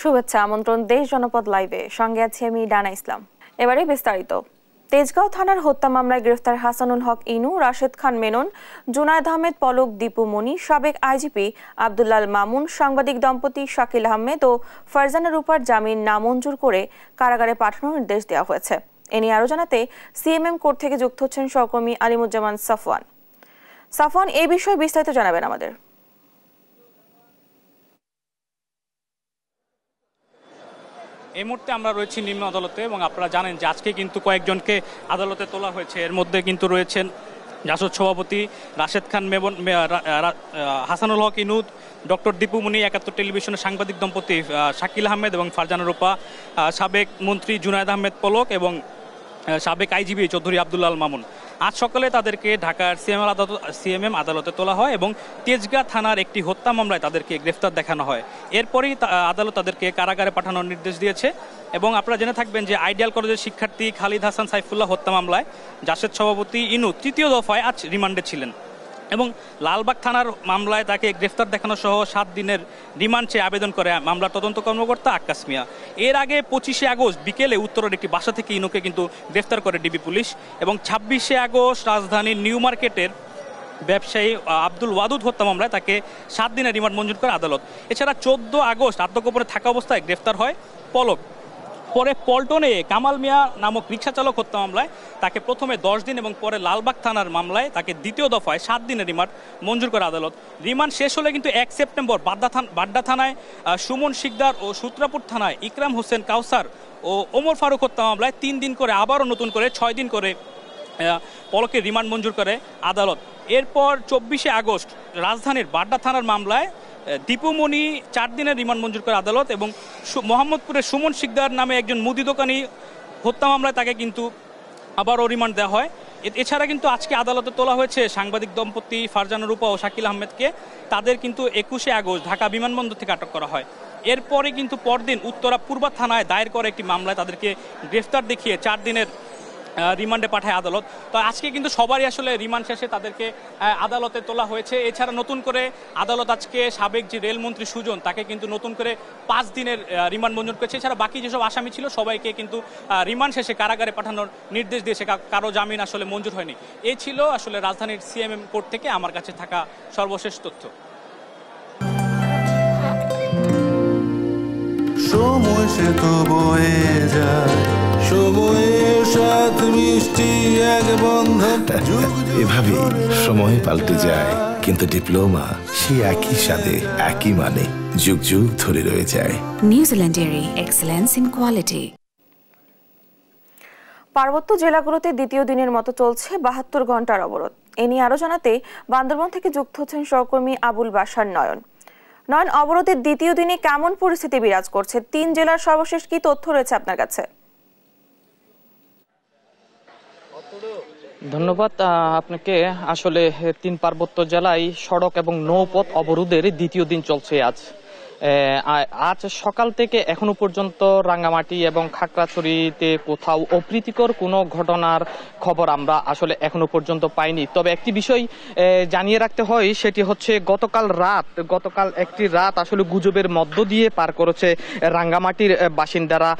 শুভেচ্ছা আমন্ত্রণ দেশ জনপদ লাইভে, সঙ্গে আছি আমি ডানা ইসলাম। এবারে বিস্তারিত। তেজগাঁও থানার হত্যা মামলায় গ্রেফতার হাসানুল হক ইনু, রাশেদ খান মেনন, জুনায়েদ আহমেদ পলক, দীপু মনি, সাবেক আইজিপি আব্দুল্লাল মামুন, সাংবাদিক দম্পতি শাকিল আহমেদ ও ফারজানা রূপার জামিন নামঞ্জুর করে কারাগারে পাঠানোর নির্দেশ দেওয়া হয়েছে। এ নিয়ে আরও জানাতে সিএমএম কোর্ট থেকে যুক্ত হচ্ছেন সহকর্মী আলিমুজ্জামান সাফওয়ান। এই বিষয়ে বিস্তারিত জানাবেন আমাদের। এই মুহূর্তে আমরা রয়েছি নিম্ন আদালতে এবং আপনারা জানেন যে আজকে কিন্তু কয়েকজনকে আদালতে তোলা হয়েছে। এর মধ্যে কিন্তু রয়েছেন জাসদ সভাপতি রাশেদ খান মেমন, হাসানুল হক ইনু, ডক্টর দীপু মনি, ৭১ টেলিভিশনের সাংবাদিক দম্পতি শাকিল আহমেদ এবং ফারজানা রূপা, সাবেক মন্ত্রী জুনায়েদ আহমেদ পলক এবং সাবেক আইজিপি চৌধুরী আব্দুল্লাল মামুন। আজ সকালে তাদেরকে ঢাকার সিএমএম আদালতে তোলা হয় এবং তেজগাঁ থানার একটি হত্যা মামলায় তাদেরকে গ্রেফতার দেখানো হয়। এরপরই আদালত তাদেরকে কারাগারে পাঠানোর নির্দেশ দিয়েছে। এবং আপনারা জেনে থাকবেন যে আইডিয়াল কলেজের শিক্ষার্থী খালিদ হাসান সাইফুল্লাহ হত্যা মামলায় জাসদ সভাপতি ইনু তৃতীয় দফায় আজ রিমান্ডে ছিলেন এবং লালবাগ থানার মামলায় তাকে গ্রেফতার দেখানো সহ ৭ দিনের রিমান্ড চেয়ে আবেদন করে মামলার তদন্ত কর্মকর্তা আক্কাস মিয়া। এর আগে ২৫শে আগস্ট বিকেলে উত্তরের একটি বাসা থেকে ইনুকে কিন্তু গ্রেফতার করে ডিবি পুলিশ এবং ২৬শে আগস্ট রাজধানীর নিউ মার্কেটের ব্যবসায়ী আব্দুল ওয়াদুদ হত্যা মামলায় তাকে ৭ দিনের রিমান্ড মঞ্জুর করে আদালত। এছাড়া ১৪ আগস্ট আত্মগোপনে থাকা অবস্থায় গ্রেফতার হয় পলক। পরে পল্টনে কামাল মিয়া নামক রিকশা চালক হত্যা মামলায় তাকে প্রথমে ১০ দিন এবং পরে লালবাগ থানার মামলায় তাকে দ্বিতীয় দফায় ৭ দিনের রিমান্ড মঞ্জুর করে আদালত। রিমান্ড শেষ হলে কিন্তু ১ সেপ্টেম্বর বাড্ডা থানায় সুমন শিকদার ও সূত্রাপুর থানায় ইকরাম হোসেন কাউসার ও ওমর ফারুক হত্যা মামলায় ৩ দিন করে আবারও নতুন করে ৬ দিন করে পলকের রিমান্ড মঞ্জুর করে আদালত। এরপর ২৪শে আগস্ট রাজধানীর বাড্ডা থানার মামলায় দীপু মনি ৪ দিনের রিমান্ড মঞ্জুর করে আদালত এবং মোহাম্মদপুরের সুমন শিকদার নামে একজন মুদি দোকানি হত্যা মামলায় তাকে কিন্তু আবারও রিমান্ড দেওয়া হয়। এছাড়া কিন্তু আজকে আদালতে তোলা হয়েছে সাংবাদিক দম্পতি ফারজানা রূপা ও শাকিল আহমেদকে। তাদের কিন্তু ২১শে আগস্ট ঢাকা বিমানবন্দর থেকে আটক করা হয়। এরপরে কিন্তু পরদিন উত্তরা পূর্বা থানায় দায়ের করা একটি মামলায় তাদেরকে গ্রেফতার দেখিয়ে ৪ দিনের রিমান্ডে পাঠায় আদালত। তো আজকে কিন্তু সবারই আসলে রিমান্ড শেষে তাদেরকে আদালতে তোলা হয়েছে। এছাড়া নতুন করে আদালত আজকে সাবেক যে রেলমন্ত্রী সুজন তাকে কিন্তু নতুন করে ৫ দিনের রিমান্ড মঞ্জুর করেছে। এছাড়া বাকি যেসব আসামি ছিল সবাইকে কিন্তু রিমান্ড শেষে কারাগারে পাঠানোর নির্দেশ দিয়েছে, কারো জামিন আসলে মঞ্জুর হয়নি। এই ছিল আসলে রাজধানীর সিএমএম কোর্ট থেকে আমার কাছে থাকা সর্বশেষ তথ্য। সময় সে তো বয়ে যায়, সময়ের সাথে মিষ্টি এক বন্ধন। এভাবে সময় পাল্টে যায়, কিন্তু ডিপ্লোমা সে একই সাথে একই মানে যুগ যুগ ধরে রয়ে যায়। New Zealand dairy, excellence in quality. পার্বত্য জেলাগুলোতে দ্বিতীয় দিনের মতো চলছে ৭২ ঘন্টার অবরোধ। এ নিয়ে আরো জানাতে বান্দরবান থেকে যুক্ত হচ্ছেন সহকর্মী আবুল বাশার নয়ন। অবরোধের দ্বিতীয় দিনে কেমন পরিস্থিতি বিরাজ করছে? ৩ জেলার সর্বশেষ কি তথ্য রয়েছে আপনার কাছে? ধন্যবাদ আপনাকে। আসলে ৩ পার্বত্য জেলায় সড়ক এবং নৌপথ অবরোধের দ্বিতীয় দিন চলছে আজ সকাল থেকে এখনো পর্যন্ত রাঙ্গামাটি এবং খাগড়াছড়িতে কোথাও অপ্রীতিকর কোনো ঘটনার খবর আমরা আসলে এখনো পর্যন্ত পাইনি। তবে একটি বিষয় জানিয়ে রাখতে হয়, সেটি হচ্ছে গতকাল একটি রাত আসলে গুজবের মধ্য দিয়ে পার করেছে রাঙ্গামাটির বাসিন্দারা।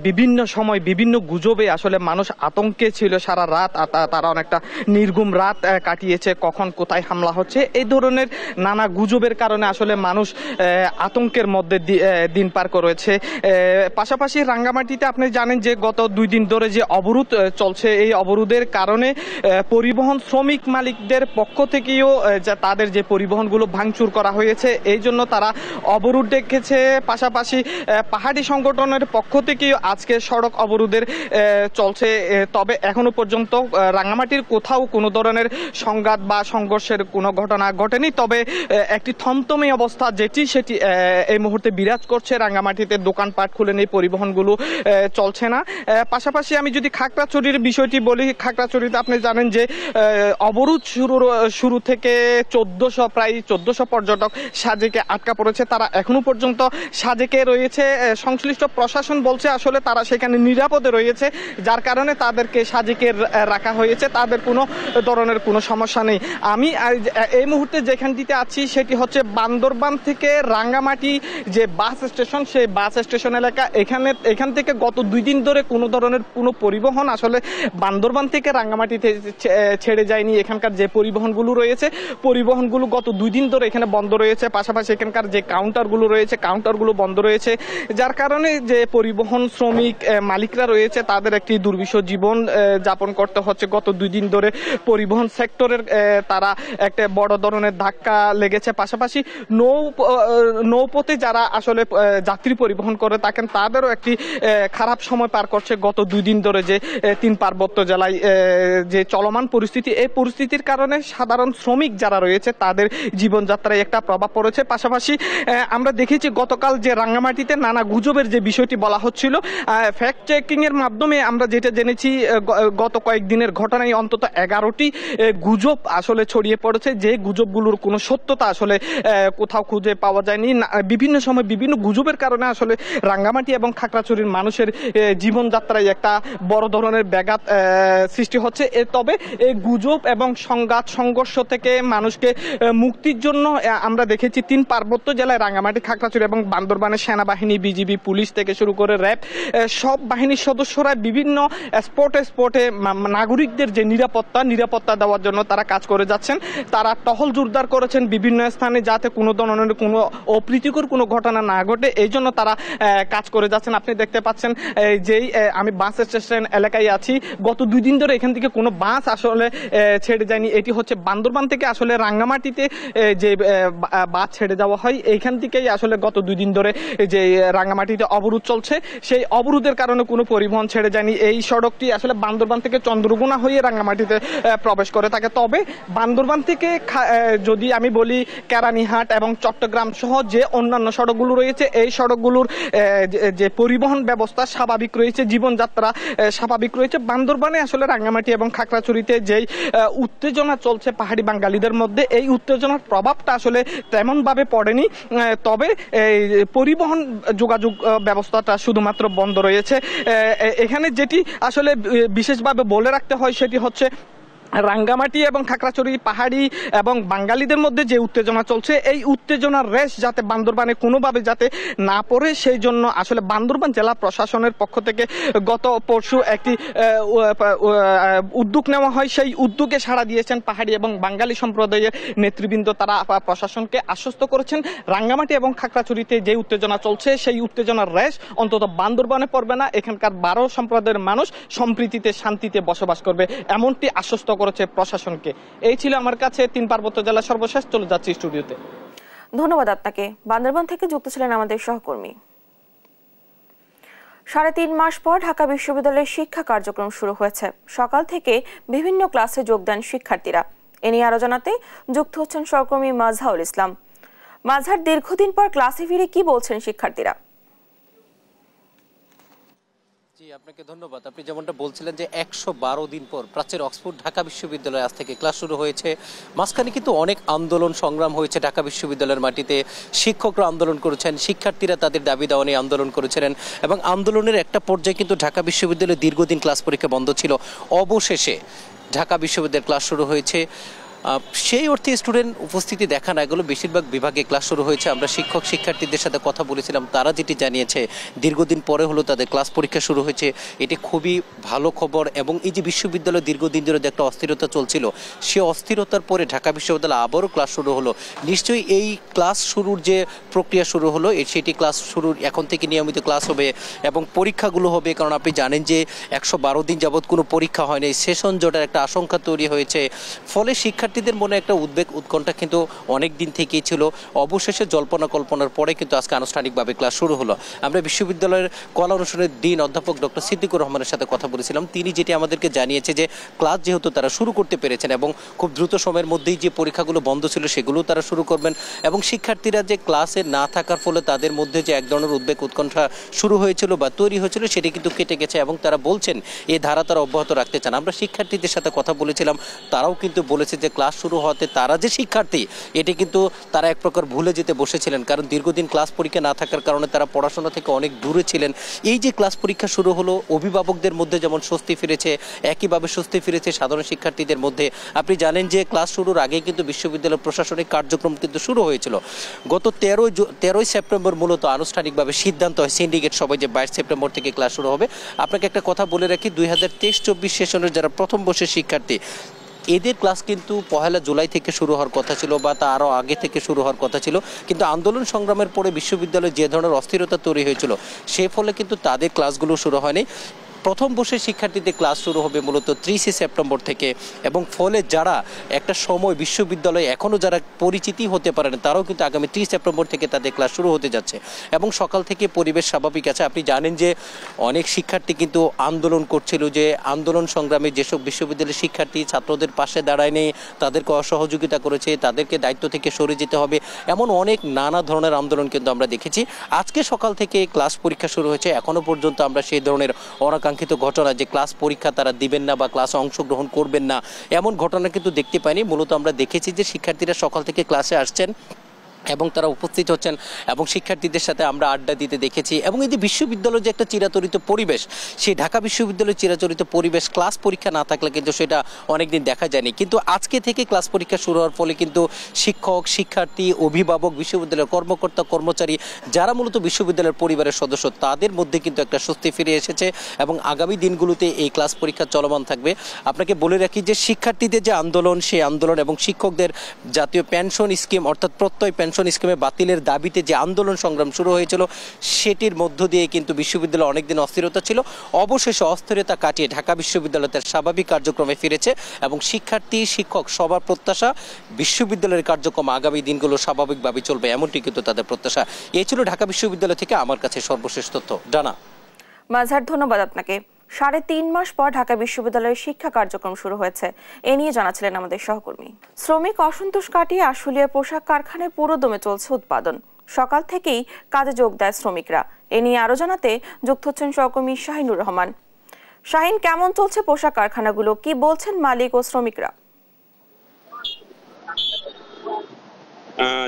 বিভিন্ন সময় বিভিন্ন গুজবে আসলে মানুষ আতঙ্কে ছিল সারা রাত। তারা অনেকটা নির্ঘুম রাত কাটিয়েছে। কখন কোথায় হামলা হচ্ছে এই ধরনের নানা গুজবের কারণে আসলে মানুষ আতঙ্কের মধ্যে দিন পার করেছে। পাশাপাশি রাঙ্গামাটিতে আপনি জানেন যে গত 2 দিন ধরে যে অবরোধ চলছে, এই অবরোধের কারণে পরিবহন শ্রমিক মালিকদের পক্ষ থেকেও তাদের যে পরিবহনগুলো ভাঙচুর করা হয়েছে, এই জন্য তারা অবরোধ ডেকেছে। পাশাপাশি পাহাড়ি সংগঠনের পক্ষ থেকেও আজকে সড়ক অবরোধের চলছে। তবে এখনো পর্যন্ত রাঙ্গামাটির কোথাও কোনো ধরনের সংঘাত বা সংঘর্ষের কোনো ঘটনা ঘটেনি। তবে একটি থমথমে অবস্থা সেটি এই মুহূর্তে বিরাজ করছে। রাঙ্গামাটিতে দোকানপাট খুলে নেই, পরিবহনগুলো চলছে না। পাশাপাশি আমি যদি খাগড়াছড়ির বিষয়টি বলি, খাগড়াছড়িতে আপনি জানেন যে অবরোধ শুরু থেকে প্রায় ১৪০০ পর্যটক সাজেকে আটকা পড়েছে। তারা এখনো পর্যন্ত সাজেকে রয়েছে। সংশ্লিষ্ট প্রশাসন বলছে আসলে তারা সেখানে নিরাপদে রয়েছে, যার কারণে তাদেরকে সাজেকে রাখা হয়েছে। তাদের কোনো ধরনের কোনো সমস্যা নেই। আমি এই মুহূর্তে যেখানটিতে আছি সেটি হচ্ছে বান্দরবান থেকে রাঙ্গামাটি যে বাস স্টেশন, সেই বাস স্টেশন এলাকা, এখান থেকে গত 2 দিন ধরে কোনো ধরনের কোনো পরিবহন আসলে বান্দরবান থেকে রাঙ্গামাটিতে ছেড়ে যায়নি। এখানকার যে পরিবহনগুলো রয়েছে, পরিবহনগুলো গত 2 দিন ধরে এখানে বন্ধ রয়েছে। পাশাপাশি এখানকার যে কাউন্টারগুলো রয়েছে, কাউন্টারগুলো বন্ধ রয়েছে, যার কারণে যে পরিবহন শ্রমিক মালিকরা রয়েছে তাদের একটি দুর্বিষহ জীবন যাপন করতে হচ্ছে। গত 2 দিন ধরে পরিবহন সেক্টরের তারা একটা বড় ধরনের ধাক্কা লেগেছে। পাশাপাশি নৌপথে যারা আসলে যাত্রী পরিবহন করে থাকেন তাদেরও একটি খারাপ সময় পার করছে গত 2 দিন ধরে। যে 3 পার্বত্য জেলায় যে চলমান পরিস্থিতি, এই পরিস্থিতির কারণে সাধারণ শ্রমিক যারা রয়েছে তাদের জীবনযাত্রায় একটা প্রভাব পড়েছে। পাশাপাশি আমরা দেখেছি গতকাল যে রাঙ্গামাটিতে নানা গুজবের যে বিষয়টি বলা হচ্ছিল, ফ্যাক্ট চেকিং এর মাধ্যমে আমরা যেটা জেনেছি গত কয়েকদিনের ঘটনায় অন্তত 11টি গুজব আসলে ছড়িয়ে পড়েছে, যে গুজবগুলোর কোনো সত্যতা আসলে কোথাও খুঁজে পাওয়া যায়নি। বিভিন্ন সময় বিভিন্ন গুজবের কারণে আসলে রাঙ্গামাটি এবং খাগড়াছড়ির মানুষের জীবনযাত্রায় একটা বড় ধরনের ব্যাঘাত সৃষ্টি হচ্ছে। তবে এই গুজব এবং সংঘর্ষ থেকে মানুষকে মুক্তির জন্য আমরা দেখেছি 3 পার্বত্য জেলায় রাঙ্গামাটি, খাগড়াছড়ি এবং বান্দরবানের সেনাবাহিনী, বিজিবি, পুলিশ থেকে শুরু করে র্যাব সব বাহিনীর সদস্যরা বিভিন্ন স্পটে নাগরিকদের যে নিরাপত্তা দেওয়ার জন্য তারা কাজ করে যাচ্ছেন। তারা টহল জোরদার করেছেন বিভিন্ন স্থানে, যাতে কোনো ধরনের কোনো অপ্রীতিকর কোনো ঘটনা না ঘটে, এই জন্য তারা কাজ করে যাচ্ছেন। আপনি দেখতে পাচ্ছেন যেই আমি বাস স্টেশন এলাকায় আছি, গত 2 দিন ধরে এখান থেকে কোনো বাস আসলে ছেড়ে যায়নি। এটি হচ্ছে বান্দরবান থেকে আসলে রাঙ্গামাটিতে যে বাস ছেড়ে যাওয়া হয়, এইখান থেকেই আসলে গত 2 দিন ধরে যে রাঙ্গামাটিতে অবরোধ চলছে, সেই অবরোধের কারণে কোনো পরিবহন ছেড়ে যায়নি। এই সড়কটি আসলে বান্দরবান থেকে চন্দ্রগুনা হয়ে রাঙ্গামাটিতে প্রবেশ করে থাকে। তবে বান্দরবান থেকে যদি আমি বলি কেরানীহাট এবং চট্টগ্রাম সহ যে অন্যান্য সড়কগুলো রয়েছে, এই সড়কগুলোর যে পরিবহন ব্যবস্থা স্বাভাবিক রয়েছে, জীবনযাত্রা স্বাভাবিক রয়েছে। বান্দরবানে আসলে রাঙ্গামাটি এবং খাগড়াছড়িতে যেই উত্তেজনা চলছে পাহাড়ি বাঙালিদের মধ্যে, এই উত্তেজনার প্রভাবটা আসলে তেমনভাবে পড়েনি। তবে পরিবহন যোগাযোগ ব্যবস্থাটা শুধুমাত্র বন্ধ রয়েছে। এখানে যেটি আসলে বিশেষভাবে বলে রাখতে হয় সেটি হচ্ছে রাঙ্গামাটি এবং খাগড়াছড়ি পাহাড়ি এবং বাঙালিদের মধ্যে যে উত্তেজনা চলছে, এই উত্তেজনার রেশ যাতে বান্দরবানে কোনোভাবে যাতে না পড়ে, সেই জন্য আসলে বান্দরবান জেলা প্রশাসনের পক্ষ থেকে গত পরশু একটি উদ্যোগ নেওয়া হয়। সেই উদ্যোগে সাড়া দিয়েছেন পাহাড়ি এবং বাঙালি সম্প্রদায়ের নেতৃবৃন্দ। তারা প্রশাসনকে আশ্বস্ত করেছেন রাঙ্গামাটি এবং খাগড়াছড়িতে যে উত্তেজনা চলছে, সেই উত্তেজনার রেশ অন্তত বান্দরবানে পড়বে না। এখানকার 12 সম্প্রদায়ের মানুষ সম্প্রীতিতে শান্তিতে বসবাস করবে, এমনটি আশ্বস্ত করেছে প্রশাসনকে। এই ছিল আমার কাছে 3 পার্বত্য জেলা সর্বশেষ। চলে যাচ্ছি স্টুডিওতে। ধন্যবাদ আপনাকে। বান্দরবান থেকে যুক্ত ছিলেন আমাদের সহকর্মী। 3.5 মাস পর ঢাকা বিশ্ববিদ্যালয়ের শিক্ষা কার্যক্রম শুরু হয়েছে। সকাল থেকে বিভিন্ন ক্লাসে যোগ দেন শিক্ষার্থীরা। এ নিয়ে আরো জানাতে যুক্ত হচ্ছেন সহকর্মী মাজহারুল ইসলাম। মাজহার, দীর্ঘদিন পর ক্লাসে ফিরে কি বলছেন শিক্ষার্থীরা? আপনাকে ধন্যবাদ। আপনি যেমনটা বলছিলেন যে 112 দিন পর প্রাচ্যের অক্সফোর্ড ঢাকা বিশ্ববিদ্যালয়ে আজ থেকে ক্লাস শুরু হয়েছে। মাঝখানে কিন্তু অনেক আন্দোলন সংগ্রাম হয়েছে ঢাকা বিশ্ববিদ্যালয়ের মাটিতে। শিক্ষকরা আন্দোলন করেছেন, শিক্ষার্থীরা তাদের দাবি দাওয়া নিয়ে আন্দোলন করেছিলেন এবং আন্দোলনের একটা পর্যায়ে কিন্তু ঢাকা বিশ্ববিদ্যালয়ে দীর্ঘদিন ক্লাস পরীক্ষা বন্ধ ছিল। অবশেষে ঢাকা বিশ্ববিদ্যালয়ের ক্লাস শুরু হয়েছে। সেই অর্থে স্টুডেন্ট উপস্থিতি দেখা না গেল, বেশিরভাগ বিভাগে ক্লাস শুরু হয়েছে। আমরা শিক্ষক শিক্ষার্থীদের সাথে কথা বলেছিলাম, তারা যেটি জানিয়েছে দীর্ঘদিন পরে হলো তাদের ক্লাস পরীক্ষা শুরু হয়েছে, এটি খুবই ভালো খবর। এবং এই যে বিশ্ববিদ্যালয়ে দীর্ঘদিন ধরে যে একটা অস্থিরতা চলছিল, সে অস্থিরতার পরে ঢাকা বিশ্ববিদ্যালয়ে আবারও ক্লাস শুরু হলো। নিশ্চয়ই এই ক্লাস শুরুর যে প্রক্রিয়া শুরু হলো, সেটি ক্লাস শুরুর এখন থেকে নিয়মিত ক্লাস হবে এবং পরীক্ষাগুলো হবে। কারণ আপনি জানেন যে 112 দিন যাবৎ কোনো পরীক্ষা হয়নি, সেশন জটের একটা আশঙ্কা তৈরি হয়েছে। ফলে শিক্ষার্থীদের মনে একটা উদ্বেগ উৎকণ্ঠা কিন্তু অনেক দিন থেকেই ছিল। অবশেষে জল্পনা কল্পনার পরে কিন্তু আজকে আনুষ্ঠানিকভাবে ক্লাস শুরু হলো। আমরা বিশ্ববিদ্যালয়ের কলা অনুষদের ডিন অধ্যাপক ডক্টর সিদ্দিকুর রহমানের সাথে কথা বলেছিলাম। তিনি যেটি আমাদেরকে জানিয়েছে যে ক্লাস যেহেতু তারা শুরু করতে পেরেছেন এবং খুব দ্রুত সময়ের মধ্যেই যে পরীক্ষাগুলো বন্ধ ছিল সেগুলো তারা শুরু করবেন এবং শিক্ষার্থীরা যে ক্লাসে না থাকার ফলে তাদের মধ্যে যে এক ধরনের উদ্বেগ উৎকণ্ঠা শুরু হয়েছিল বা তৈরি হয়েছিল, সেটি কিন্তু কেটে গেছে এবং তারা বলছেন এই ধারা তারা অব্যাহত রাখতে চান। আমরা শিক্ষার্থীদের সাথে কথা বলেছিলাম, তারাও কিন্তু বলেছে যে ক্লাস ক্লাস শুরু হতে তারা যে শিক্ষার্থী এটি কিন্তু তারা এক প্রকার ভুলে যেতে বসেছিলেন, কারণ দীর্ঘদিন ক্লাস পরীক্ষা না থাকার কারণে তারা পড়াশোনা থেকে অনেক দূরে ছিলেন। এই যে ক্লাস পরীক্ষা শুরু হলো, অভিভাবকদের মধ্যে যেমন স্বস্তি ফিরেছে, একইভাবে স্বস্তি ফিরেছে সাধারণ শিক্ষার্থীদের মধ্যে। আপনি জানেন যে ক্লাস শুরুর আগে কিন্তু বিশ্ববিদ্যালয়ের প্রশাসনিক কার্যক্রম কিন্তু শুরু হয়েছিল। গত 13ই সেপ্টেম্বর মূলত আনুষ্ঠানিকভাবে সিদ্ধান্ত হয় সিন্ডিকেট সবাই যে 22 সেপ্টেম্বর থেকে ক্লাস শুরু হবে। আপনাকে একটা কথা বলে রাখি, 2023-24 সেশনের যারা প্রথম বর্ষের শিক্ষার্থী এদের ক্লাস কিন্তু 1 জুলাই থেকে শুরু হওয়ার কথা ছিল বা তা আরও আগে থেকে শুরু হওয়ার কথা ছিল, কিন্তু আন্দোলন সংগ্রামের পরে বিশ্ববিদ্যালয়ে যে ধরনের অস্থিরতা তৈরি হয়েছিল সে ফলে কিন্তু তাদের ক্লাসগুলো শুরু হয়নি। প্রথম বর্ষের শিক্ষার্থীদের ক্লাস শুরু হবে মূলত 30 সেপ্টেম্বর থেকে, এবং ফলে যারা একটা সময় বিশ্ববিদ্যালয়ে এখনও যারা পরিচিতি হতে পারেন তারাও কিন্তু আগামী 30 সেপ্টেম্বর থেকে তাদের ক্লাস শুরু হতে যাচ্ছে। এবং সকাল থেকে পরিবেশ স্বাভাবিক আছে। আপনি জানেন যে অনেক শিক্ষার্থী কিন্তু আন্দোলন করছিল, যে আন্দোলন সংগ্রামে যেসব বিশ্ববিদ্যালয়ের শিক্ষার্থী ছাত্রদের পাশে দাঁড়ায়নি, তাদেরকে অসহযোগিতা করেছে, তাদেরকে দায়িত্ব থেকে সরে যেতে হবে, এমন অনেক নানা ধরনের আন্দোলন কিন্তু আমরা দেখেছি। আজকে সকাল থেকে ক্লাস পরীক্ষা শুরু হয়েছে, এখনও পর্যন্ত আমরা সেই ধরনের অনাকাঙ্ক্ষিত ঘটনা যে ক্লাস পরীক্ষা তারা দিবেন না বা ক্লাসে অংশগ্রহণ করবেন না এমন ঘটনা কিন্তু দেখতে পাইনি। মূলত আমরা দেখেছি যে শিক্ষার্থীরা সকাল থেকে ক্লাসে আসছেন এবং তারা উপস্থিত হচ্ছেন এবং শিক্ষার্থীদের সাথে আমরা আড্ডা দিতে দেখেছি। এবং এই যে বিশ্ববিদ্যালয়ের যে একটা চিরাচরিত পরিবেশ, সেই ঢাকা বিশ্ববিদ্যালয়ের চিরাচরিত পরিবেশ ক্লাস পরীক্ষা না থাকলে কিন্তু সেটা অনেকদিন দেখা যায়নি। কিন্তু আজকে থেকে ক্লাস পরীক্ষা শুরু হওয়ার ফলে কিন্তু শিক্ষক, শিক্ষার্থী, অভিভাবক, বিশ্ববিদ্যালয়ের কর্মকর্তা, কর্মচারী যারা মূলত বিশ্ববিদ্যালয়ের পরিবারের সদস্য তাদের মধ্যে কিন্তু একটা স্বস্তি ফিরে এসেছে এবং আগামী দিনগুলোতে এই ক্লাস পরীক্ষা চলমান থাকবে। আপনাকে বলে রাখি যে শিক্ষার্থীদের যে আন্দোলন, সেই আন্দোলন এবং শিক্ষকদের জাতীয় পেনশন স্কিম অর্থাৎ প্রত্যয় পেনশন স্কিমে বাতিলের দাবিতে যে আন্দোলন সংগ্রাম শুরু হয়েছিল সেটির মধ্য দিয়ে কিন্তু বিশ্ববিদ্যালয়ে অনেকদিন অস্থিরতা ছিল। অবশেষে অস্থিরতা কাটিয়ে ঢাকা বিশ্ববিদ্যালয় তার স্বাভাবিক কার্যক্রমে ফিরেছে এবং শিক্ষার্থী, শিক্ষক সবার প্রত্যাশা বিশ্ববিদ্যালয়ের কার্যক্রম আগামী দিনগুলো স্বাভাবিকভাবে চলবে, এমনটি কিন্তু তাদের প্রত্যাশা। এই ছিল ঢাকা বিশ্ববিদ্যালয় থেকে আমার কাছে সর্বশেষ তথ্য। ডানা। মাঝার, ধন্যবাদ আপনাকে। 3.5 মাস পর ঢাকা বিশ্ববিদ্যালয়ের শিক্ষা কার্যক্রম শুরু হয়েছে, এ নিয়ে জানাচ্ছিলেন আমাদের সহকর্মী। শ্রমিক অসন্তোষ কাটিয়ে আশুলিয়ার পোশাক কারখানায় পুরোদমে চলছে উৎপাদন। সকাল থেকেই কাজে যোগ দেয় শ্রমিকরা। এ নিয়ে আরো জানাতে যুক্ত হচ্ছেন সহকর্মী শাহিনুর রহমান। শাহিন, কেমন চলছে পোশাক কারখানাগুলো, কি বলছেন মালিক ও শ্রমিকরা?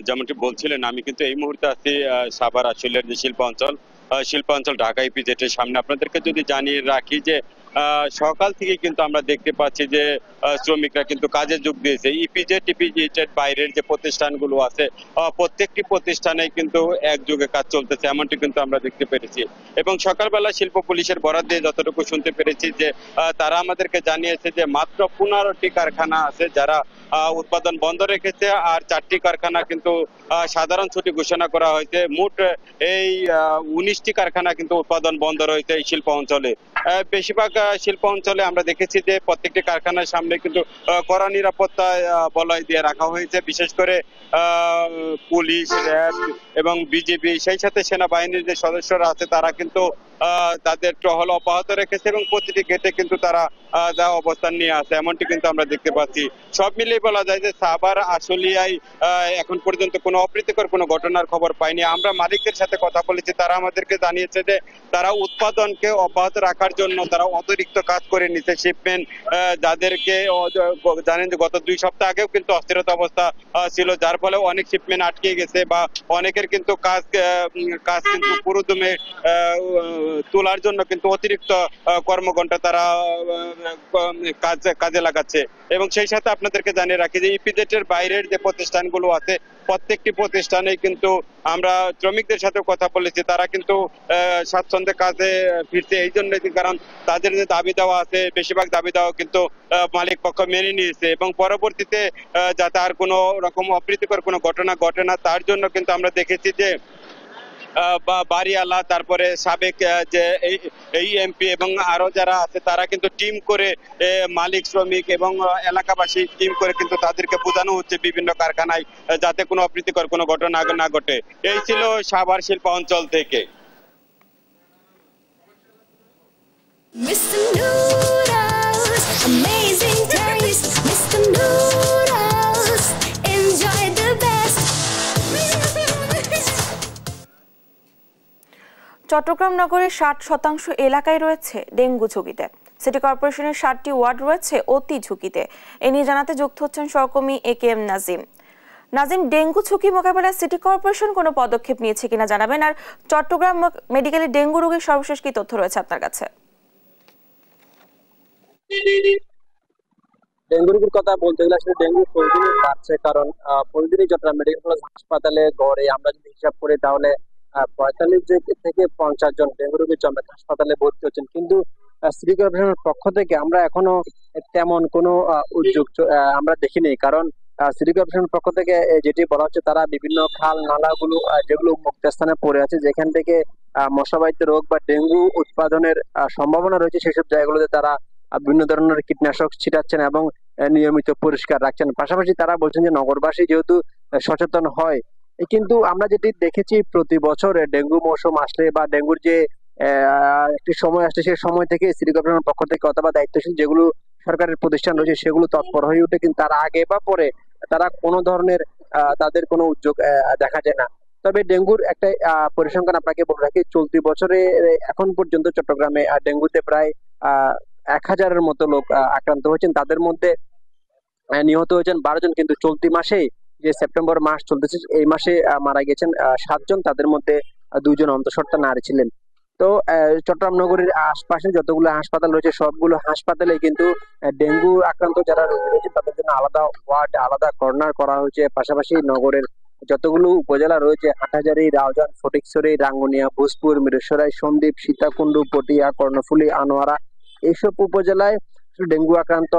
যেমনটি বলছিলেন, আমি কিন্তু এই মুহূর্তে আছি সাভার আশুলিয়ার যে শিল্পাঞ্চল ঢাকা ইপিজেটের সামনে। আপনাদেরকে যদি জানিয়ে রাখি যে সকাল থেকে কিন্তু আমরা দেখতে পাচ্ছি যে শ্রমিকরা কিন্তু কাজে যোগ দিয়েছে। ইপিজেটের বাইরের যে প্রতিষ্ঠানগুলো আছে প্রত্যেকটি প্রতিষ্ঠানে কিন্তু একযোগে কাজ চলতেছে, এমনটি কিন্তু আমরা দেখতে পেরেছি। এবং সকালবেলা শিল্প পুলিশের বরাত দিয়ে যতটুকু শুনতে পেরেছি যে তারা আমাদেরকে জানিয়েছে যে মাত্র 15টি কারখানা আছে যারা উৎপাদন বন্ধ রেখেছে, আর 4টি কারখানা কিন্তু সাধারণ ছুটি ঘোষণা করা হয়েছে। মোট এই 19টি কারখানা কিন্তু উৎপাদন বন্ধ রয়েছে এই শিল্প অঞ্চলে। বেশিরভাগ শিল্প অঞ্চলে আমরা দেখেছি যে প্রত্যেকটি কারখানার সামনে কিন্তু কড়া নিরাপত্তা বলয় দিয়ে রাখা হয়েছে, বিশেষ করে পুলিশ, র্যাব এবং বিজিবি, সেই সাথে সেনাবাহিনীর যে সদস্যরা আছে তারা কিন্তু তাদের টহল অব্যাহত রেখেছে এবং প্রতিটি গেটে কিন্তু তারা অবস্থান নিয়ে আছে, এমনটি কিন্তু আমরা দেখতে পাচ্ছি। সব মিলিয়ে বলা যায় যে সাভার আশুলিয়ায় এখন পর্যন্ত কোনো অপ্রীতিকর কোনো ঘটনার খবর পাইনি। আমরা মালিকদের সাথে কথা বলেছি, তারা আমাদেরকে জানিয়েছে যে তারা উৎপাদনকে অব্যাহত রাখার জন্য তারা অতিরিক্ত কাজ করে নিচ্ছে। শিপমেন্ট যাদেরকে জানেন যে গত 2 সপ্তাহ আগেও কিন্তু অস্থিরতা অবস্থা ছিল, যার ফলে অনেক শিপমেন্ট আটকে গেছে বা অনেকের কিন্তু কাজ কিন্তু পুরোদমে তোলার জন্য কিন্তু অতিরিক্ত কর্মঘণ্টা তারা কাজে লাগাচ্ছে। এবং সেই সাথে আপনাদেরকে জানিয়ে রাখি যে ইপিজেটের বাইরের যে প্রতিষ্ঠানগুলো আছে প্রত্যেকটি প্রতিষ্ঠানে কিন্তু আমরা শ্রমিকদের সাথে কথা বলেছি, তারা কিন্তু স্বাচ্ছন্দ্যে কাজে ফিরছে। এই জন্য কারণ তাদের যে দাবি দেওয়া আছে বেশিরভাগ দাবি দেওয়া কিন্তু মালিক পক্ষ মেনে নিয়েছে এবং পরবর্তীতে যাতে আর কোনো রকম অপ্রীতিকর কোনো ঘটনা ঘটে না তার জন্য কিন্তু আমরা দেখেছি যে বাড়িওয়ালা, তারপরে সাবেক যে এই এমপি এবং আরো যারা আছে তারা কিন্তু টিম করে মালিক, শ্রমিক এবং এলাকাবাসী টিম করে কিন্তু তাদেরকে বোঝানো হচ্ছে বিভিন্ন কারখানায় যাতে কোনো অপ্রীতিকর কোনো ঘটনা না ঘটে। এই ছিল সাভার শিল্প অঞ্চল থেকে। চট্টগ্রাম নগরের 60% এলাকায় রয়েছে ডেঙ্গু ঝুঁকিতে। সিটি কর্পোরেশনের 7টি ওয়ার্ড রয়েছে অতি ঝুঁকিতে। এ নিয়ে জানাতে যুক্ত হচ্ছেন সহকর্মী AKM নাজিম। নাজিম, ডেঙ্গু ঝুঁকি মোকাবেলায় সিটি কর্পোরেশন কোনো পদক্ষেপ নিয়েছে কিনা জানাবেন, আর চট্টগ্রাম মেডিকেলে ডেঙ্গু রোগীর সর্বশেষ কি তথ্য রয়েছে আপনার কাছে? ডেঙ্গু রোগীর কথা বলতে গেলে আসলে ডেঙ্গু প্রতিদিনই বাড়ছে, কারণ প্রতিদিনই চট্টগ্রাম মেডিকেল কলেজ হাসপাতালে গড়ে আমরা যদি হিসাব করি তাহলে 45 থেকে 50 জন ডেঙ্গু রোগী জমে হাসপাতালে ভর্তি হচ্ছেন। কিন্তু সিটি কর্পোরেশনের পক্ষ থেকে আমরা এখনো তেমন কোনো উদ্যোগ আমরা দেখিনি, কারণ সিটি কর্পোরেশনের পক্ষ থেকে যেটি বলা হচ্ছে তারা বিভিন্ন খাল নালাগুলো যেগুলো মুক্ত স্থানে পড়ে আছে, যেখান থেকে মশাবাহিত রোগ বা ডেঙ্গু উৎপাদনের সম্ভাবনা রয়েছে, সেসব জায়গাগুলোতে তারা বিভিন্ন ধরনের কীটনাশক ছিটাচ্ছেন এবং নিয়মিত পরিষ্কার রাখছেন। পাশাপাশি তারা বলছেন যে নগরবাসী যেহেতু সচেতন হয়, কিন্তু আমরা যেটি দেখেছি প্রতি বছর ডেঙ্গু মৌসুম আসলে বা ডেঙ্গুর যে একটি সময় আসলে সেই সময় থেকে সিটি কর্পোরেশনের পক্ষ থেকে অথবা দায়িত্বশীল যেগুলো সরকারের প্রতিষ্ঠান রয়েছে সেগুলো তৎপর হয়ে ওঠে, কিন্তু তার আগে বা পরে তারা কোনো ধরনের তাদের কোনো উদ্যোগ দেখা যায় না। তবে ডেঙ্গুর একটা পরিসংখ্যান আপনাকে বলে রাখি, চলতি বছরে এখন পর্যন্ত চট্টগ্রামে ডেঙ্গুতে প্রায় 1000-এর মতো লোক আক্রান্ত হয়েছেন, তাদের মধ্যে নিহত হয়েছেন 12 জন। কিন্তু চলতি মাসে যে সেপ্টেম্বর মাস চলতেছে এই মাসে মারা গেছেন 7 জন, তাদের মধ্যে 2 জন অন্তঃসত্ত্বা নারী ছিলেন। তো চট্টগ্রাম নগরীর আশপাশে যতগুলো হাসপাতাল রয়েছে সবগুলো হাসপাতালে কিন্তু ডেঙ্গু আক্রান্ত যারা রোগী রয়েছে তাদের জন্য আলাদা ওয়ার্ড, আলাদা কর্নার করা হয়েছে। পাশাপাশি নগরের যতগুলো উপজেলা রয়েছে হাটহাজারী, রাউজান, ফটিকছড়ি, রাঙ্গুনিয়া, ভোজপুর, মিরসরাই, সন্দ্বীপ, সীতাকুণ্ড, পটিয়া, কর্ণফুলী, আনোয়ারা এইসব উপজেলায় ডেঙ্গু আক্রান্ত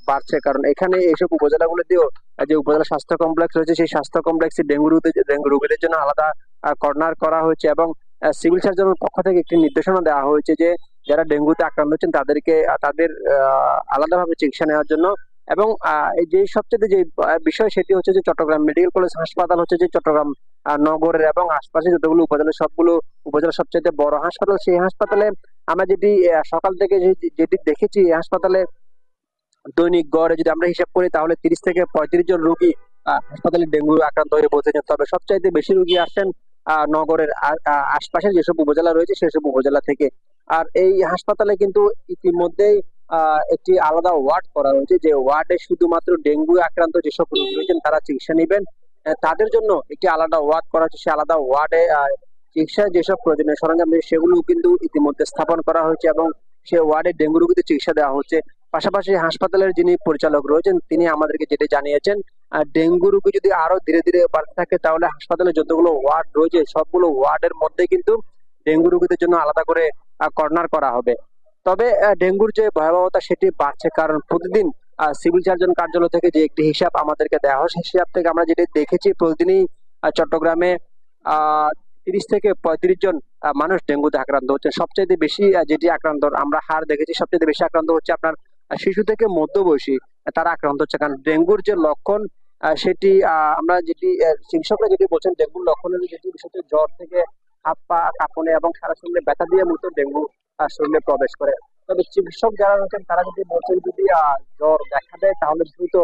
বাড়ছে, কারণ এখানে এইসব উপজেলাগুলোতেও যে উপজেলা স্বাস্থ্য কমপ্লেক্স রয়েছে সেই স্বাস্থ্য কমপ্লেক্সে ডেঙ্গু রোগীদের জন্য আলাদা কর্নার করা হয়েছে এবং সিভিল সার্জনের পক্ষ থেকে একটি নির্দেশনা দেওয়া হয়েছে যে যারা ডেঙ্গুতে আক্রান্ত হচ্ছেন তাদেরকে তাদের আলাদাভাবে চিকিৎসা নেওয়ার জন্য। এবং যে সবচেয়ে যে বিষয় সেটি হচ্ছে যে চট্টগ্রাম মেডিকেল কলেজ হাসপাতাল হচ্ছে যে চট্টগ্রাম নগরের এবং আশপাশে যতগুলো উপজেলা সবগুলো উপজেলা সবচেয়ে বড় হাসপাতাল। সেই হাসপাতালে আমরা যেটি সকাল থেকে যেটি দেখেছি, এই হাসপাতালে দৈনিক গড়ে যদি আমরা হিসাব করি তাহলে 30 থেকে 35 জন রোগী হাসপাতালে ডেঙ্গু আক্রান্ত হয়ে পৌঁছেছেন। তবে সবচাইতে বেশি রোগী আসছেন নগরের আশপাশে যেসব উপজেলা রয়েছে সেসব উপজেলা থেকে। আর এই হাসপাতালে কিন্তু ইতিমধ্যেই একটি আলাদা ওয়ার্ড করা হয়েছে, যে ওয়ার্ডে শুধুমাত্র ডেঙ্গু আক্রান্ত যেসব রোগী রয়েছেন তারা চিকিৎসা নেবেন, তাদের জন্য একটি আলাদা ওয়ার্ড করা হচ্ছে। সে আলাদা ওয়ার্ডে চিকিৎসায় যেসব প্রয়োজনীয় সরঞ্জাম সেগুলো কিন্তু ইতিমধ্যে স্থাপন করা হয়েছে এবং সে ওয়ার্ডে ডেঙ্গু রোগীদের চিকিৎসা দেওয়া হচ্ছে। পাশাপাশি হাসপাতালের যিনি পরিচালক রয়েছেন তিনি আমাদেরকে যেটা জানিয়েছেন, ডেঙ্গু রোগী যদি আরো ধীরে ধীরে বাড়তে থাকে তাহলে হাসপাতালে যতগুলো ওয়ার্ড রয়েছে সবগুলো ওয়ার্ডের মধ্যে কিন্তু ডেঙ্গু রোগীদের জন্য আলাদা করে কর্নার করা হবে। তবে ডেঙ্গুর যে ভয়াবহতা সেটি বাড়ছে, কারণ প্রতিদিন সিভিল সার্জন কার্যালয় থেকে যে একটি হিসাব আমাদেরকে দেওয়া হয় সেই হিসাব থেকে আমরা যেটি দেখেছি প্রতিদিনই চট্টগ্রামে 30 থেকে 35 জন মানুষ ডেঙ্গুতে আক্রান্ত হচ্ছে। সবচেয়ে বেশি যেটি আক্রান্ত আমরা হার দেখেছি, সবচেয়ে বেশি আক্রান্ত হচ্ছে আপনার শিশু থেকে মধ্যবয়সী, তারা আক্রান্ত হচ্ছে। কারণ ডেঙ্গুর যে লক্ষণ সেটি আমরা যেটি চিকিৎসকরা যেটি বলছেন, ডেঙ্গুর লক্ষণের যেটি বিষয়টি জ্বর থেকে হাত পা কাঁপনে এবং সারা শরীরে ব্যথা দিয়ে মূলত ডেঙ্গু শরীরে প্রবেশ করে। তবে চিকিৎসক যারা রয়েছেন তারা যদি বলছেন যদি জ্বর দেখা দেয় তাহলে দ্রুত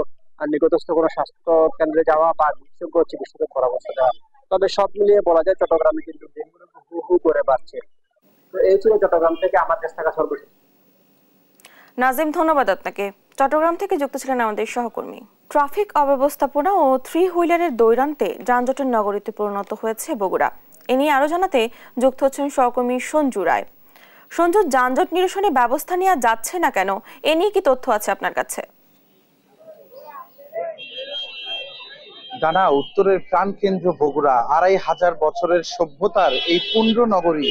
নিকটস্থ কোনো স্বাস্থ্য কেন্দ্রে যাওয়া বা বিশেষজ্ঞ চিকিৎসকের পরামর্শ দেওয়া। তবে সব মিলিয়ে বলা যায় চট্টগ্রামে কিন্তু ডেঙ্গু হু হু করে বাড়ছে। তো এই ছিল চট্টগ্রাম থেকে আমার কাছে থাকা সর্বশেষ। নাজিম, ধন্যবাদ আপনাকে। চট্টগ্রাম থেকে যুক্ত ছিলেন আমাদের সহকর্মী। ট্রাফিক অব্যবস্থাপনা ও 3 হুইলারের দৈরান্তে যানজটের নগরীতে পরিণত হয়েছে বগুড়া। এ নিয়ে আরো জানাতে যুক্ত হচ্ছেন সহকর্মী সঞ্জু রায়। সঞ্জু, যানজট নিরসনে ব্যবস্থা নেওয়া যাচ্ছে না কেন, এ নিয়ে কি তথ্য আছে আপনার কাছে? জানা উত্তরের প্রাণকেন্দ্র বগুড়া, 2500 বছরের সভ্যতার এই পুণ্য নগরী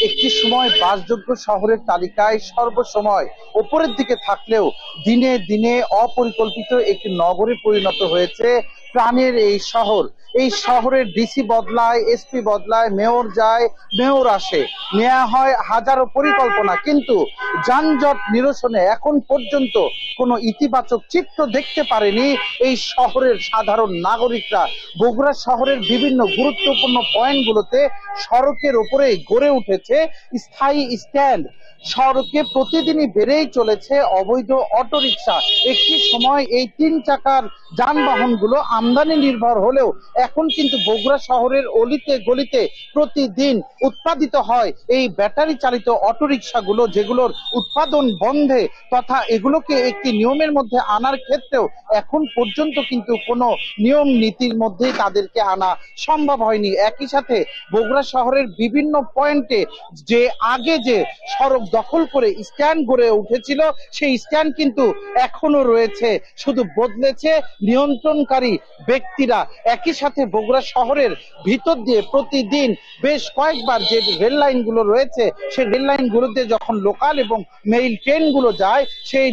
একটি সময় বাসযোগ্য শহরের তালিকায় সর্বসময় উপরের দিকে থাকলেও দিনে দিনে অপরিকল্পিত একটি নগরে পরিণত হয়েছে প্রাণের এই শহর। এই শহরের ডিসি বদলায়, এসপি বদলায়, মেয়র যায়, মেয়র আসে, নেওয়া হয় হাজারো পরিকল্পনা, কিন্তু যানজট নিরসনে এখন পর্যন্ত কোনো ইতিবাচক চিত্র দেখতে পারেনি এই শহরের সাধারণ নাগরিকরা। বগুড়া শহরের বিভিন্ন গুরুত্বপূর্ণ পয়েন্টগুলোতে সড়কের উপরে গড়ে উঠেছে স্থায়ী স্ট্যান্ড। সড়কে প্রতিদিনই বেড়েই চলেছে অবৈধ অটোরিকশা। একটি সময় এই 3 চাকার যানবাহনগুলো আমদানি নির্ভর হলেও এখন কিন্তু বগুড়া শহরের অলিতে গলিতে প্রতিদিন উৎপাদিত হয় এই ব্যাটারি চালিত অটোরিকশাগুলো, যেগুলোর উৎপাদন বন্ধে তথা এগুলোকে একটি নিয়মের মধ্যে আনার ক্ষেত্রেও এখন পর্যন্ত কিন্তু কোনো নিয়ম নীতির মধ্যেই তাদেরকে আনা সম্ভব হয়নি। একই সাথে বগুড়া শহরের বিভিন্ন পয়েন্টে যে আগে যে সড়ক দখল করে স্ট্যান্ড গড়ে উঠেছিল সেই স্ট্যান্ড কিন্তু এখনো রয়েছে, শুধু বদলেছে নিয়ন্ত্রণকারী ব্যক্তিরা। একই সাথে বগুড়া শহরের ভিতর দিয়ে প্রতিদিন বেশ কয়েকবার যে রেল লাইনগুলো রয়েছে সেই রেল লাইনগুলোতে যখন লোকাল এবং মেইল ট্রেনগুলো যায় সেই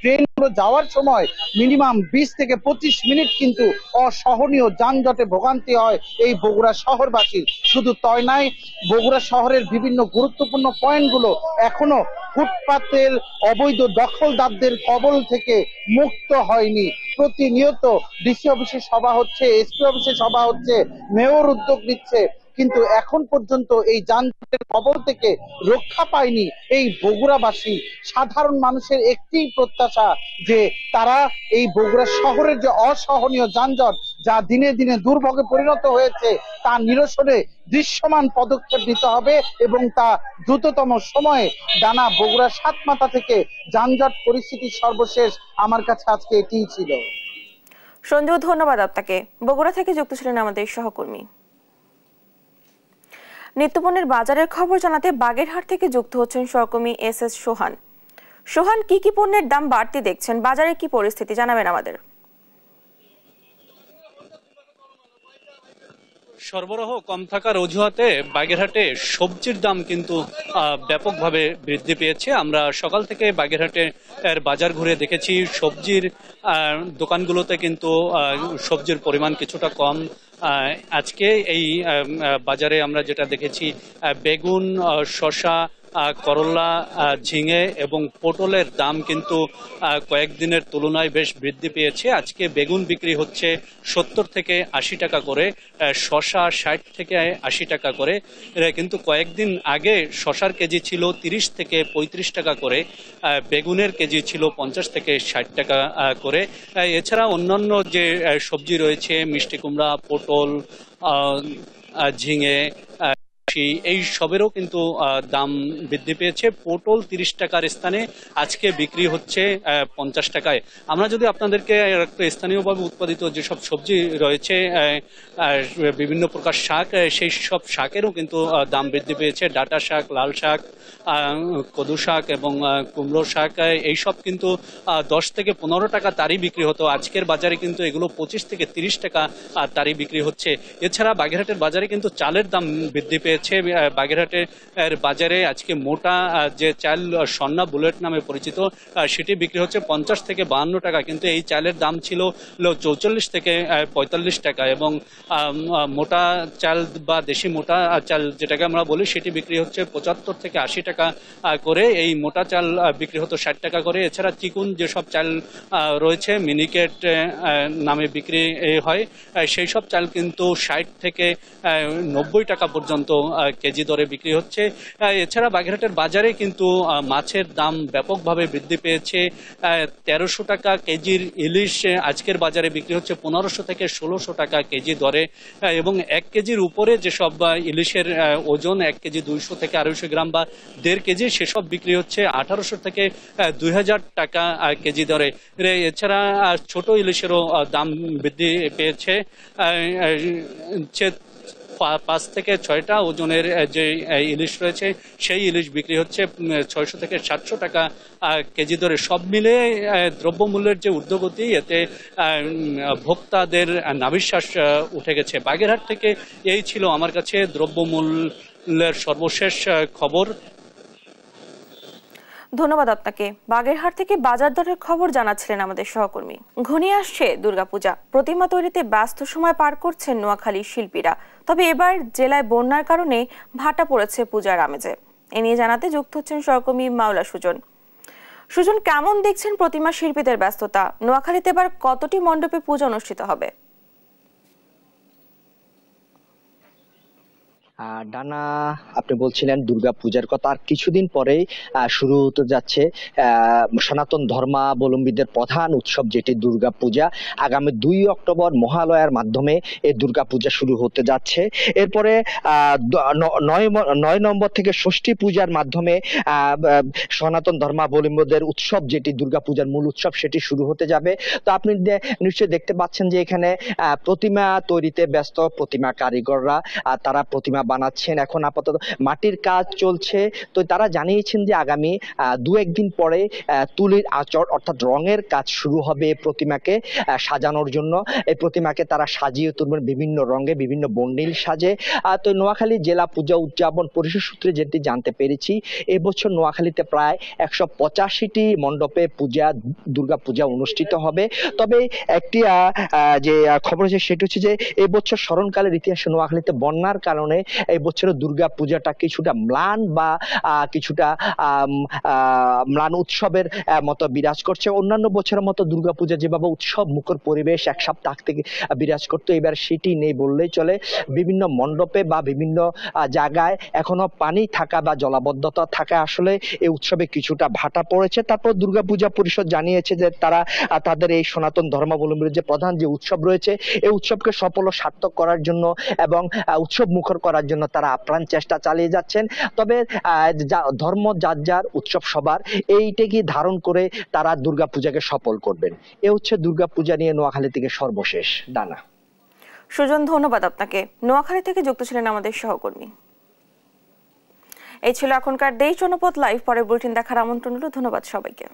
ট্রেনগুলো যাওয়ার সময় মিনিমাম 20 থেকে 25 মিনিট কিন্তু অসহনীয় যানজটে ভোগান্তি হয় এই বগুড়া শহরবাসীর। শুধু তাই নয়, বগুড়া শহরের বিভিন্ন গুরুত্বপূর্ণ পয়েন্টগুলো এখনো ফুটপাতের অবৈধ দখলদারদের কবল থেকে মুক্ত হয়নি। প্রতিনিয়ত ডিসি অফিসে সভা হচ্ছে, এসপি অফিসে সভা হচ্ছে, মেয়র উদ্যোগ নিচ্ছে, কিন্তু এখন পর্যন্ত এই যানজটের কবল থেকে রক্ষা পায়নি এই বগুড়াবাসী। সাধারণ মানুষের একটি প্রত্যাশা যে তারা এই বগুড়া শহরের যে অসহনীয় যানজট যা দিনে দিনে দুর্ভোগে পরিণত হয়েছে তা নিরসনে দৃশ্যমান পদক্ষেপ নিতে হবে এবং তা দ্রুততম সময়ে। ডানা বগুড়া সাতমাথা থেকে যানজট পরিস্থিতির সর্বশেষ আমার কাছে আজকে এটিই ছিল। সঞ্জু, ধন্যবাদ আপনাকে। বগুড়া থেকে যুক্ত ছিলেন আমাদের সহকর্মী। নিত্যপণ্যের বাজারের খবর জানাতে বাগেরহাট থেকে যুক্ত হচ্ছেন সহকর্মী এস সোহান। সোহান, কি কি পণ্যের দাম বাড়তি দেখছেন, বাজারে কি পরিস্থিতি জানাবেন আমাদের? সরবরাহ কম থাকার অজুহাতে বাগেরহাটে সবজির দাম কিন্তু ব্যাপকভাবে বৃদ্ধি পেয়েছে। আমরা সকাল থেকে বাগেরহাটের বাজার ঘুরে দেখেছি সবজির দোকানগুলোতে কিন্তু সবজির পরিমাণ কিছুটা কম। আজকে এই বাজারে আমরা যেটা দেখেছি বেগুন, শসা, করলা, ঝিঙে এবং পটলের দাম কিন্তু কয়েকদিনের তুলনায় বেশ বৃদ্ধি পেয়েছে। আজকে বেগুন বিক্রি হচ্ছে 70 থেকে 80 টাকা করে, শসা 60 থেকে 80 টাকা করে, কিন্তু কয়েকদিন আগে শসার কেজি ছিল 30 থেকে 35 টাকা করে, বেগুনের কেজি ছিল 50 থেকে 60 টাকা করে। এছাড়া অন্যান্য যে সবজি রয়েছে মিষ্টি কুমড়া, পটল, ঝিঙে, এই সবেরও কিন্তু দাম বৃদ্ধি পেয়েছে। পটল 30 টাকার স্থানে আজকে বিক্রি হচ্ছে 50 টাকায়। আমরা যদি আপনাদেরকে একটু স্থানীয়ভাবে উৎপাদিত যেসব সবজি রয়েছে, বিভিন্ন প্রকার শাক, সেই সব শাকেরও কিন্তু দাম বৃদ্ধি পেয়েছে। ডাঁটা শাক, লাল শাক, কদু শাক এবং কুমড়ো শাক, এইসব কিন্তু 10 থেকে 15 টাকা তারই বিক্রি হতো। আজকের বাজারে কিন্তু এগুলো 25 থেকে 30 টাকা তারই বিক্রি হচ্ছে। এছাড়া বাগেরহাটের বাজারে কিন্তু চালের দাম বৃদ্ধি পেয়েছে। বাগেরহাটের বাজারে আজকে মোটা যে চাল সন্না বুলেট নামে পরিচিত সেটি বিক্রি হচ্ছে 50 থেকে 52 টাকা, কিন্তু এই চালের দাম ছিল 44 থেকে 45 টাকা এবং মোটা চাল বা দেশি মোটা চাল যেটাকে আমরা বলি সেটি বিক্রি হচ্ছে 75 থেকে 80 টাকা করে। এই মোটা চাল বিক্রি হতো 60 টাকা করে। এছাড়া চিকুন যেসব চাল রয়েছে মিনিকেট নামে বিক্রি হয়, সেই সব চাল কিন্তু 60 থেকে 90 টাকা পর্যন্ত কেজি দরে বিক্রি হচ্ছে। এছাড়া বাগেরহাটের বাজারে কিন্তু মাছের দাম ব্যাপকভাবে বৃদ্ধি পেয়েছে। 1300 টাকা কেজির ইলিশ আজকের বাজারে বিক্রি হচ্ছে 1500 থেকে 1600 টাকা কেজি দরে এবং 1 কেজির উপরে যেসব ইলিশের ওজন 1 কেজি 200 থেকে 250 গ্রাম বা 1.5 কেজি সেসব বিক্রি হচ্ছে 1800 থেকে 2000 টাকা কেজি দরে। এছাড়া ছোট ইলিশেরও দাম বৃদ্ধি পেয়েছে। 5 থেকে 6টা ওজনের যে ইলিশ রয়েছে সেই ইলিশ বিক্রি হচ্ছে 600 থেকে 700 টাকা কেজি দরে। সব মিলে দ্রব্যমূল্যের যে ঊর্ধ্বগতি, এতে ভোক্তাদের নাভিশ্বাস উঠে গেছে। বাগেরহাট থেকে এই ছিল আমার কাছে দ্রব্যমূল্যের সর্বশেষ খবর। ধন্যবাদ আপনাকে। বাগেরহাট থেকে বাজার দরের খবর জানাচ্ছিলেন আমাদের সহকর্মী। ঘনিয়ে আসছে দুর্গাপূজা, প্রতিমা তৈরিতে ব্যস্ত সময় পার করছেন নোয়াখালীর শিল্পীরা। তবে এবার জেলায় বন্যার কারণে ভাটা পড়েছে পূজার আমেজে। এ নিয়ে জানাতে যুক্ত হচ্ছেন সহকর্মী মাওলা সুজন। সুজন, কেমন দেখছেন প্রতিমা শিল্পীদের ব্যস্ততা? নোয়াখালীতে এবার কতটি মণ্ডপে পূজা অনুষ্ঠিত হবে? ডানা, আপনি বলছিলেন দুর্গা পূজার কথা, আর কিছুদিন পরেই শুরু হতে যাচ্ছে সনাতন ধর্মাবলম্বীদের প্রধান উৎসব যেটি দুর্গা পূজা। আগামী 2 অক্টোবর মহালয়ার মাধ্যমে এই দুর্গা পূজা শুরু হতে যাচ্ছে। এরপরে 9 নম্বর থেকে ষষ্ঠী পূজার মাধ্যমে সনাতন ধর্মাবলম্বীদের উৎসব যেটি দুর্গা পূজার মূল উৎসব সেটি শুরু হতে যাবে। তো আপনি নিশ্চয়ই দেখতে পাচ্ছেন যে এখানে প্রতিমা তৈরিতে ব্যস্ত প্রতিমা কারিগররা, তারা প্রতিমা বানাচ্ছেন। এখন আপাতত মাটির কাজ চলছে। তো তারা জানিয়েছেন যে আগামী 2-1 দিন পরে তুলির আঁচড় অর্থাৎ রঙের কাজ শুরু হবে প্রতিমাকে সাজানোর জন্য। এই প্রতিমাকে তারা সাজিয়ে তুলবেন বিভিন্ন রঙে, বিভিন্ন বর্ণিল সাজে। তো নোয়াখালী জেলা পূজা উদযাপন পরিষদ সূত্রে যেটি জানতে পেরেছি, এবছর নোয়াখালীতে প্রায় 185টি মণ্ডপে দুর্গা পূজা অনুষ্ঠিত হবে। তবে একটি যে খবর আছে সেটি হচ্ছে যে এবছর স্মরণকালের ইতিহাসে নোয়াখালীতে বন্যার কারণে এই বছরের দুর্গা পূজাটা কিছুটা ম্লান বা কিছুটা ম্লান উৎসবের মতো বিরাজ করছে। অন্যান্য বছরের মতো দুর্গা পূজা যেভাবে উৎসব মুখর পরিবেশ এক সপ্তাহ থেকে বিরাজ করতো, এবার সেটি নেই বললেই চলে। বিভিন্ন মণ্ডপে বা বিভিন্ন জায়গায় এখনো পানি থাকা বা জলাবদ্ধতা থাকা আসলে এই উৎসবে কিছুটা ভাটা পড়েছে। তারপর দুর্গা পূজা পরিষদ জানিয়েছে যে তারা তাদের এই সনাতন ধর্মাবলম্বীর যে প্রধান যে উৎসব রয়েছে এই উৎসবকে সফল ও সার্থক করার জন্য এবং উৎসব মুখর করার জন্য তারা আপ্রাণ চেষ্টা চালিয়ে যাচ্ছেন। তবে ধর্ম যার উৎসব সবার, এইটাকে ধারণ করে তারা দুর্গাপূজাকে সফল করবেন। এ হচ্ছে দুর্গাপূজা নিয়ে নোয়াখালী থেকে সর্বশেষ। ডানা। সুজন, ধন্যবাদ আপনাকে। নোয়াখালী থেকে যুক্ত ছিলেন আমাদের সহকর্মী। এই ছিল এখনকার দেশ জনপদ লাইভ। পরে বুলেটিন দেখার আমন্ত্রণ হলো। ধন্যবাদ সবাইকে।